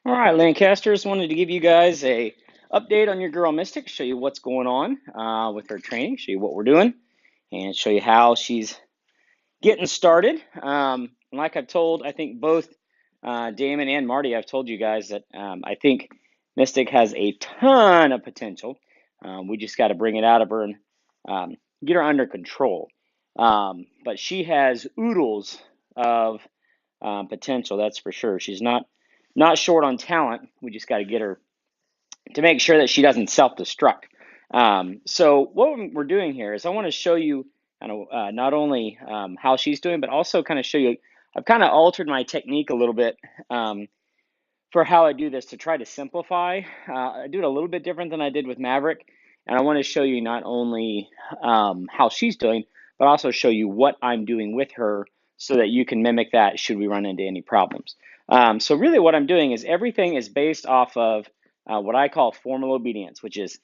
All right, Lancasters, wanted to give you guys a update on your girl Mystic, show you what's going on with her training, show you what we're doing, and show you how she's getting started. Like I've told, I think both Damon and Marty, I've told you guys that I think Mystic has a ton of potential. We just got to bring it out of her and get her under control. But she has oodles of potential, that's for sure. She's not short on talent. We just got to get her to make sure that she doesn't self-destruct. So what we're doing here is I want to show you kind of not only how she's doing, but also kind of show you. I've kind of altered my technique a little bit for how I do this to try to simplify. I do it a little bit different than I did with Maverick, and I want to show you not only how she's doing, but also show you what I'm doing with her so that you can mimic that should we run into any problems. So really what I'm doing is everything is based off of what I call formal obedience, which is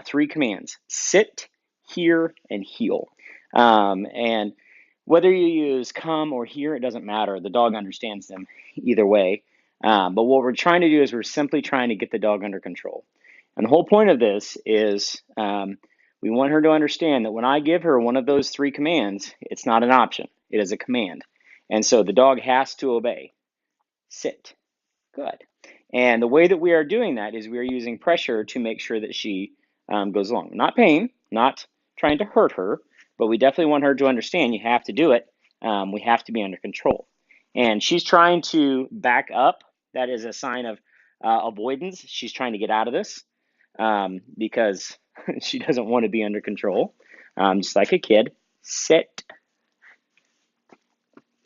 3 commands: sit, hear, and heel. And whether you use come or hear, it doesn't matter. The dog understands them either way. But what we're trying to do is we're simply trying to get the dog under control. And the whole point of this is we want her to understand that when I give her one of those 3 commands, it's not an option. It is a command. And so the dog has to obey. Sit. Good. And the way that we are doing that is we are using pressure to make sure that she goes along. Not pain, not trying to hurt her, but we definitely want her to understand you have to do it. We have to be under control. And she's trying to back up. That is a sign of avoidance. She's trying to get out of this because she doesn't want to be under control, just like a kid. Sit.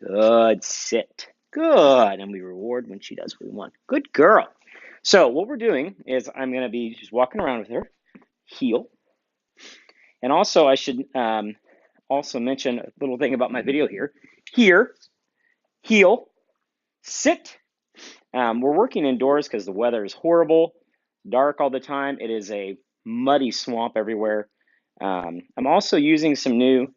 Good. Sit. Good. And we reward when she does what we want. Good girl. So what we're doing is I'm going to be just walking around with her. Heel. And also I should also mention a little thing about my video here. Here. Heel. Sit. We're working indoors because the weather is horrible, dark all the time. It is a muddy swamp everywhere. I'm also using some new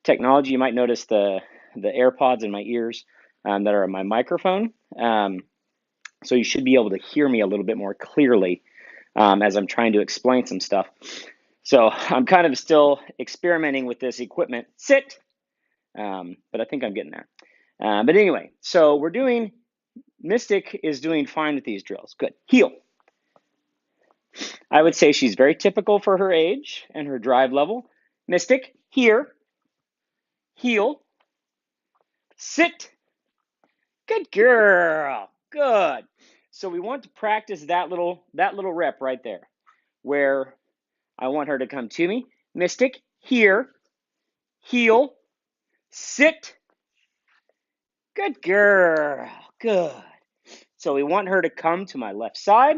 technology. You might notice the AirPods in my ears that are my microphone. So you should be able to hear me a little bit more clearly as I'm trying to explain some stuff. So I'm kind of still experimenting with this equipment. Sit, but I think I'm getting there. But anyway, so Mystic is doing fine with these drills. Good. Heel. I would say she's very typical for her age and her drive level. Mystic, here. Heel. Sit. Good girl. Good. So we want to practice that little rep right there where I want her to come to me. Mystic, here. Heel. Sit. Good girl. Good. So we want her to come to my left side,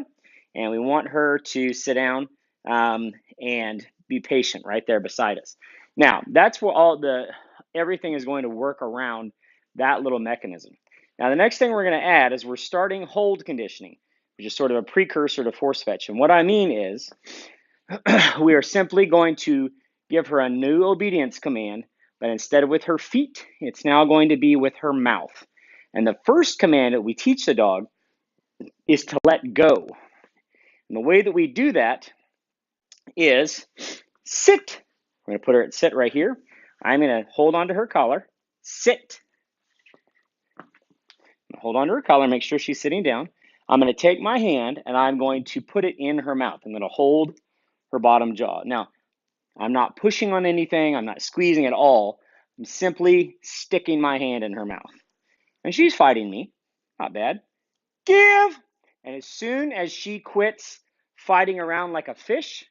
and we want her to sit down and be patient right there beside us. Now, that's where everything is going to work around that little mechanism. Now, the next thing we're going to add is we're starting hold conditioning, which is sort of a precursor to force fetch. And what I mean is we are simply going to give her a new obedience command, but instead of with her feet, it's now going to be with her mouth. And the first command that we teach the dog is to let go. And the way that we do that is sit. We're going to put her at sit right here. I'm going to hold on to her collar. Sit. Hold on to her collar, make sure she's sitting down. I'm going to take my hand and I'm going to put it in her mouth. I'm going to hold her bottom jaw. Now, I'm not pushing on anything. I'm not squeezing at all. I'm simply sticking my hand in her mouth. And she's fighting me. Not bad. Give! And as soon as she quits fighting around like a fish,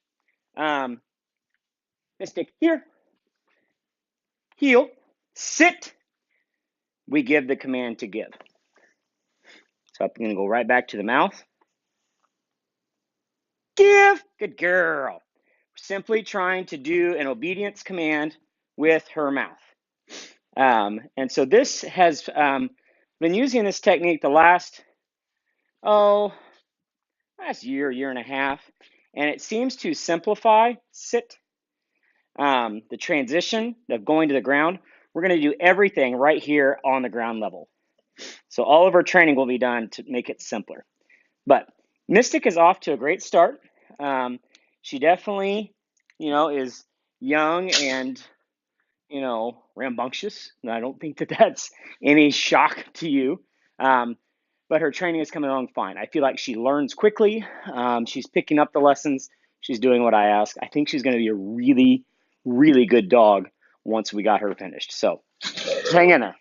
Mystic, here. Heel. Sit. We give the command to give. So I'm going to go right back to the mouth. Give. Good girl. Simply trying to do an obedience command with her mouth. And so this has been using this technique the last year and a half, and it seems to simplify sit. The transition of going to the ground, we're going to do everything right here on the ground level. So all of her training will be done to make it simpler. But Mystic is off to a great start. She definitely, is young and, rambunctious. And I don't think that that's any shock to you. Um, but her training is coming along fine. I feel like she learns quickly. She's picking up the lessons. She's doing what I ask. I think she's going to be a really, really good dog once we got her finished. So hang in there.